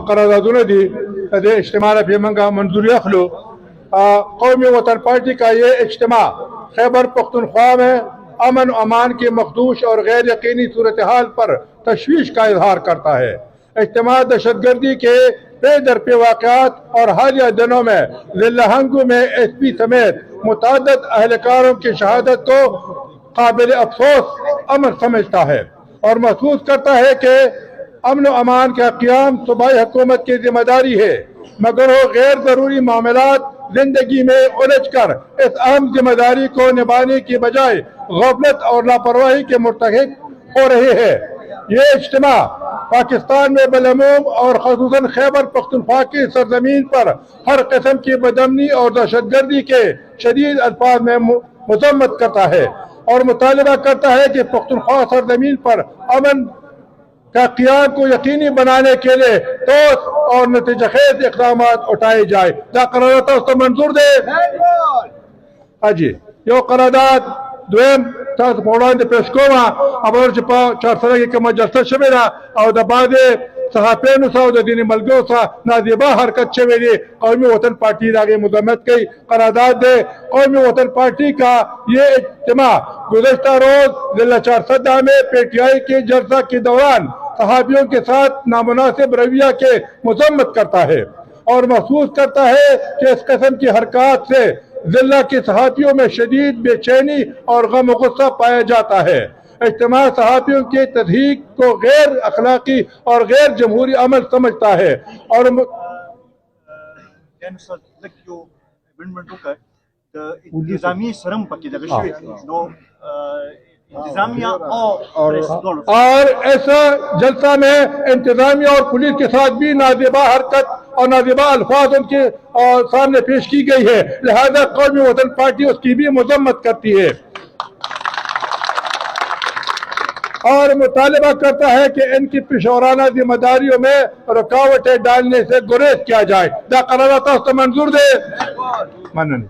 قراردادونه دي د اجتماع په منګه منظوري اخلو قومی وطن پارٹی کا یہ اجتماع خیبر پختونخوا میں امن و امان کی مخدوش اور غیر یقینی صورتحال پر تشویش کا اظہار کرتا ہے۔ اجتماع دہشت گردی کے پے در پے واقعات اور حالیہ دنوں میں ضلع ہنگو میں ایس پی سمیت متعدد اہلکاروں کی شہادت کو قابل افسوس امر سمجھتا ہے اور محسوس کرتا ہے کہ امن و امان کا قیام صوبائی حکومت کی ذمہ داری ہے، مگر وہ غیر ضروری معاملات زندگی میں الجھ کر اس اہم ذمہ داری کو نبھانے کی بجائے غفلت اور لاپرواہی کے مرتکب ہو رہے ہیں۔ یہ اجتماع پاکستان میں بالعموم اور خصوصاً خیبر پختونخوا کی سرزمین پر ہر قسم کی بدامنی اور دہشت گردی کے شدید الفاظ میں مذمت کرتا ہے اور مطالبہ کرتا ہے کہ پختونخوا سرزمین پر امن کا قیام کو یقینی بنانے کے لیے ٹھوس اور نتیجہ خیز اقدامات اٹھائے جائے۔ دا قرارداد تاسو منظور دے؟ جی یو قرارداد دویم تاسو په وړاندې پیش کوم خبره چې په چارسره کې کومه جلسه شوې ده او د بعضې صحافیانو سره او د دیني ملګرو سره نازیبا حرکت شوی دی، قومی وطن پارٹی د هغې مذمت کوي۔ قرارداد دی قومی وطن پارٹی کا یہ اجتماع گزشتہ روز ضلع چارسدہ میں پی ٹی آئی کے جلسہ کے دوران صحافیوں کے ساتھ نامناسب رویہ کے مذمت کرتا ہے اور محسوس کرتا ہے کہ اس قسم کی حرکات سے ضلع کے صحافیوں میں شدید بے چینی اور غم و غصہ پایا جاتا ہے۔ اجتماع صحافیوں کی تضحیک کو غیر اخلاقی اور غیر جمہوری عمل سمجھتا ہے اور انتظامی سرم پکی اور ایسا جلسہ میں انتظامیہ اور پولیس کے ساتھ بھی نازیبا حرکت اور نازیبا الفاظ ان کے سامنے پیش کی گئی ہے، لہذا قومی وطن پارٹی اس کی بھی مذمت کرتی ہے اور مطالبہ کرتا ہے کہ ان کی پیشورانہ ذمہ داریوں میں رکاوٹیں ڈالنے سے گریز کیا جائے۔ دا قرارداد تاسو منظور دے؟ مننه